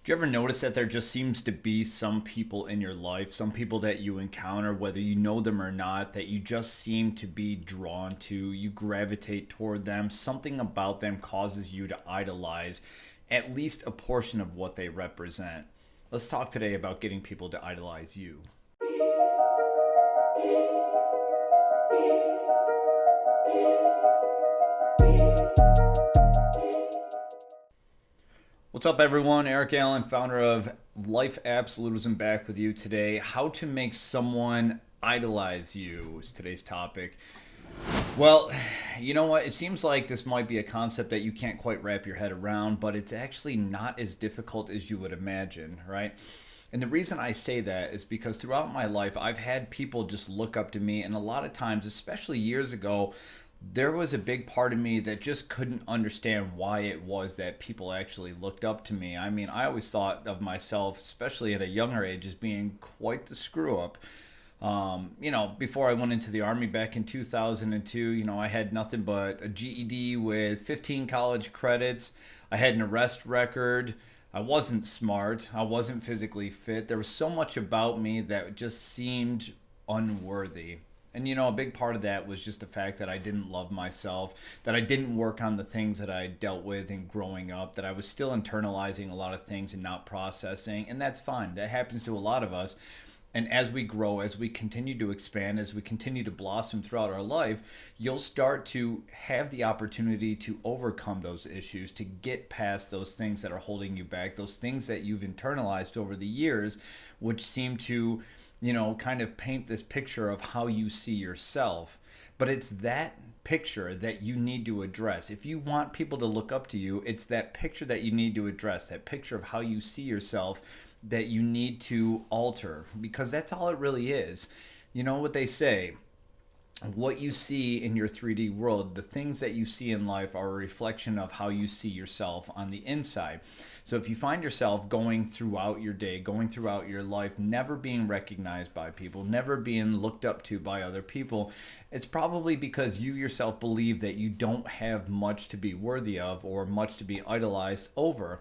Do you ever notice that there just seems to be some people in your life, some people that you encounter, whether you know them or not, that you just seem to be drawn to? You gravitate toward them. Something about them causes you to idolize at least a portion of what they represent. Let's talk today about getting people to idolize you. What's up, everyone? Eric Allen, founder of Life Absolutism, back with you today. How to make someone idolize you is today's topic. Well, you know what? It seems like this might be a concept that you can't quite wrap your head around, but it's actually not as difficult as you would imagine, right? And the reason I say that is because throughout my life, I've had people just look up to me, and a lot of times, especially years ago, there was a big part of me that just couldn't understand why it was that people actually looked up to me. I mean, I always thought of myself, especially at a younger age, as being quite the screw up. Before I went into the Army back in 2002, I had nothing but a GED with 15 college credits. I had an arrest record. I wasn't smart. I wasn't physically fit. There was so much about me that just seemed unworthy. And a big part of that was just the fact that I didn't love myself, that I didn't work on the things that I dealt with in growing up, that I was still internalizing a lot of things and not processing. And that's fine. That happens to a lot of us. And as we grow, as we continue to expand, as we continue to blossom throughout our life, you'll start to have the opportunity to overcome those issues, to get past those things that are holding you back, those things that you've internalized over the years, which seem to, kind of paint this picture of how you see yourself. But it's that picture that you need to address. If you want people to look up to you, it's that picture that you need to address, that picture of how you see yourself that you need to alter, because that's all it really is. You know what they say, what you see in your 3D world, the things that you see in life are a reflection of how you see yourself on the inside. So if you find yourself going throughout your day, going throughout your life, never being recognized by people, never being looked up to by other people, it's probably because you yourself believe that you don't have much to be worthy of or much to be idolized over.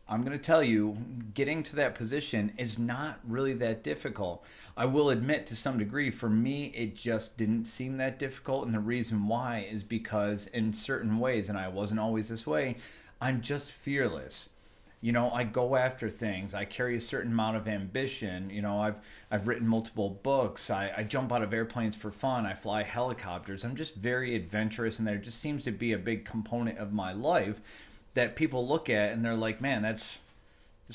I'm going to tell you, getting to that position is not really that difficult. I will admit to some degree, for me, it just didn't seem that difficult. And the reason why is because in certain ways, and I wasn't always this way, I'm just fearless. I go after things. I carry a certain amount of ambition. I've written multiple books. I jump out of airplanes for fun. I fly helicopters. I'm just very adventurous, and there just seems to be a big component of my life that people look at and they're like, man, this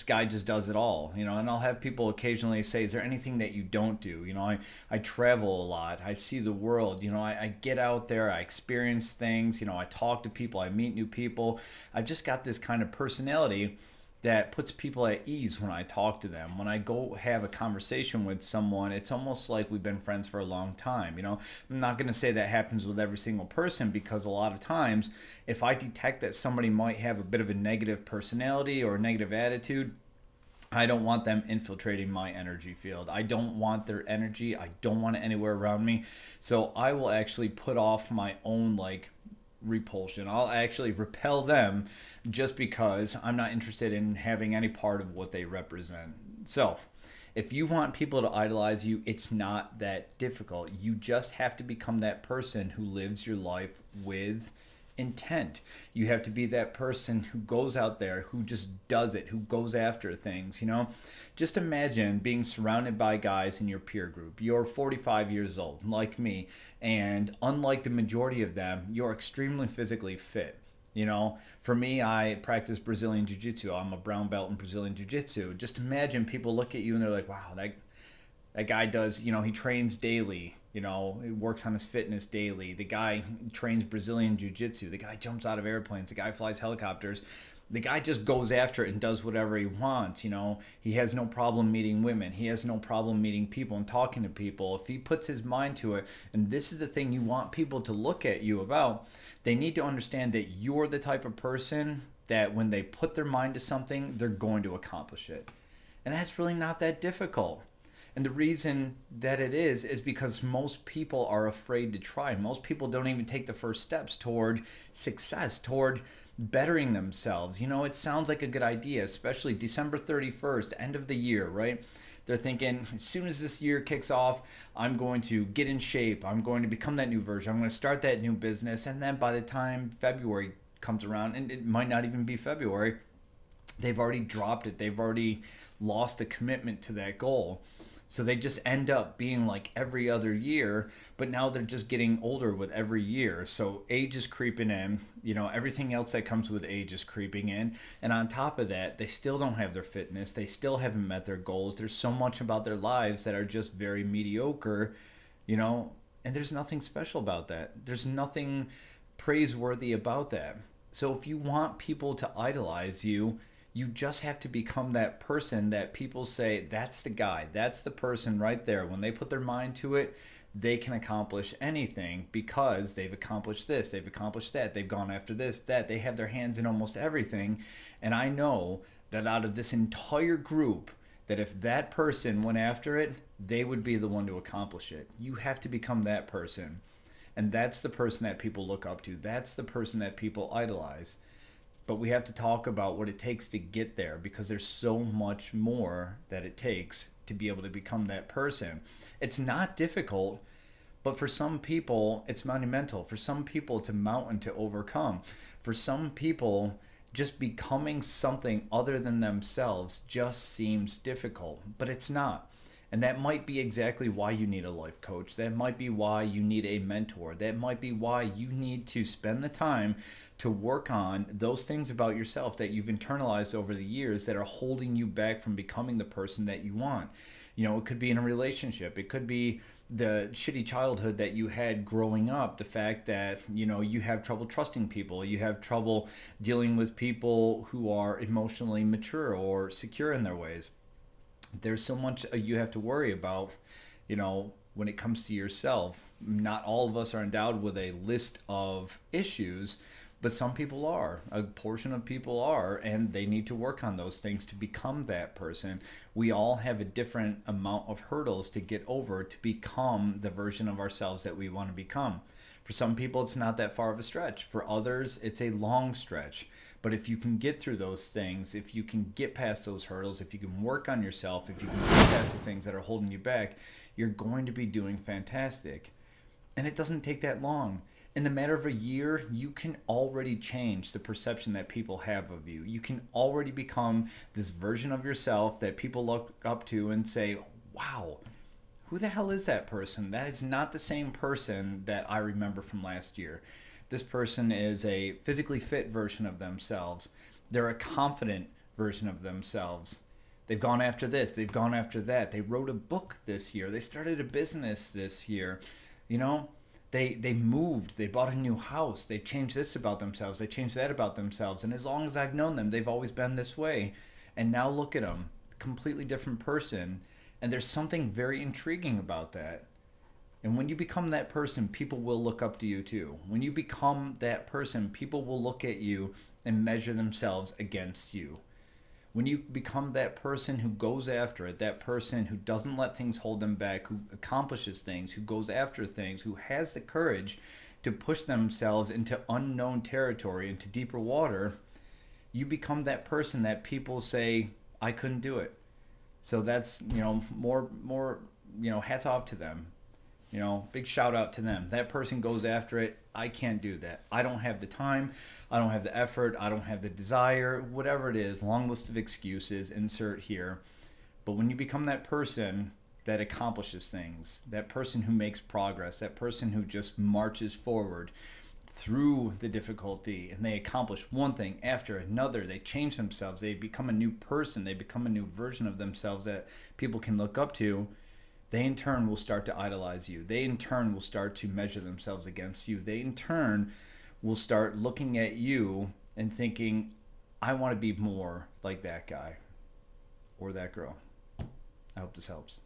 guy just does it all. And I'll have people occasionally say, is there anything that you don't do? I travel a lot. I see the world. I get out there. I experience things. I talk to people. I meet new people. I've just got this kind of personality that puts people at ease when I talk to them. When I go have a conversation with someone, it's almost like we've been friends for a long time. I'm not going to say that happens with every single person, because a lot of times if I detect that somebody might have a bit of a negative personality or a negative attitude, I don't want them infiltrating my energy field. I don't want their energy. I don't want it anywhere around me. So I will actually put off my own repulsion. I'll actually repel them just because I'm not interested in having any part of what they represent. So, if you want people to idolize you, it's not that difficult. You just have to become that person who lives your life with intent. You have to be that person who goes out there, who just does it, who goes after things. Just imagine being surrounded by guys in your peer group. You're 45 years old, like me, and unlike the majority of them, you're extremely physically fit. For me, I practice Brazilian Jiu-Jitsu. I'm a brown belt in Brazilian Jiu-Jitsu. Just imagine people look at you and they're like, wow, that guy does, he trains daily, he works on his fitness daily. The guy trains Brazilian Jiu-Jitsu. The guy jumps out of airplanes. The guy flies helicopters. The guy just goes after it and does whatever he wants. He has no problem meeting women. He has no problem meeting people and talking to people. If he puts his mind to it, and this is the thing you want people to look at you about, they need to understand that you're the type of person that when they put their mind to something, they're going to accomplish it. And that's really not that difficult. And the reason that it is because most people are afraid to try. Most people don't even take the first steps toward success, toward bettering themselves. It sounds like a good idea, especially December 31st, end of the year, right? They're thinking, as soon as this year kicks off, I'm going to get in shape. I'm going to become that new version. I'm going to start that new business. And then by the time February comes around, and it might not even be February, they've already dropped it. They've already lost the commitment to that goal. So they just end up being like every other year, but now they're just getting older with every year. So age is creeping in, everything else that comes with age is creeping in. And on top of that, they still don't have their fitness. They still haven't met their goals. There's so much about their lives that are just very mediocre, and there's nothing special about that. There's nothing praiseworthy about that. So if you want people to idolize you, you just have to become that person that people say, that's the guy, that's the person right there. When they put their mind to it, they can accomplish anything because they've accomplished this, they've accomplished that, they've gone after this, that, they have their hands in almost everything. And I know that out of this entire group, that if that person went after it, they would be the one to accomplish it. You have to become that person. And that's the person that people look up to. That's the person that people idolize. But we have to talk about what it takes to get there, because there's so much more that it takes to be able to become that person. It's not difficult, but for some people, it's monumental. For some people, it's a mountain to overcome. For some people, just becoming something other than themselves just seems difficult, but it's not. And that might be exactly why you need a life coach. That might be why you need a mentor. That might be why you need to spend the time to work on those things about yourself that you've internalized over the years that are holding you back from becoming the person that you want. It could be in a relationship. It could be the shitty childhood that you had growing up, the fact that you have trouble trusting people, you have trouble dealing with people who are emotionally mature or secure in their ways. There's so much you have to worry about, when it comes to yourself. Not all of us are endowed with a list of issues, but some people are. A portion of people are, and they need to work on those things to become that person. We all have a different amount of hurdles to get over to become the version of ourselves that we want to become. For some people, it's not that far of a stretch. For others, it's a long stretch. But if you can get through those things, if you can get past those hurdles, if you can work on yourself, if you can get past the things that are holding you back, you're going to be doing fantastic. And it doesn't take that long. In the matter of a year, you can already change the perception that people have of you. You can already become this version of yourself that people look up to and say, wow, who the hell is that person? That is not the same person that I remember from last year. This person is a physically fit version of themselves. They're a confident version of themselves. They've gone after this. They've gone after that. They wrote a book this year. They started a business this year. They moved. They bought a new house. They changed this about themselves. They changed that about themselves. And as long as I've known them, they've always been this way. And now look at them. Completely different person. And there's something very intriguing about that. And when you become that person, people will look up to you too. When you become that person, people will look at you and measure themselves against you. When you become that person who goes after it, that person who doesn't let things hold them back, who accomplishes things, who goes after things, who has the courage to push themselves into unknown territory, into deeper water, you become that person that people say, I couldn't do it. So that's, more, hats off to them. Big shout out to them. That person goes after it. I can't do that. I don't have the time. I don't have the effort. I don't have the desire. Whatever it is, long list of excuses, insert here. But when you become that person that accomplishes things, that person who makes progress, that person who just marches forward through the difficulty, and they accomplish one thing after another, they change themselves, they become a new person, they become a new version of themselves that people can look up to, they in turn will start to idolize you. They in turn will start to measure themselves against you. They in turn will start looking at you and thinking, I want to be more like that guy or that girl. I hope this helps.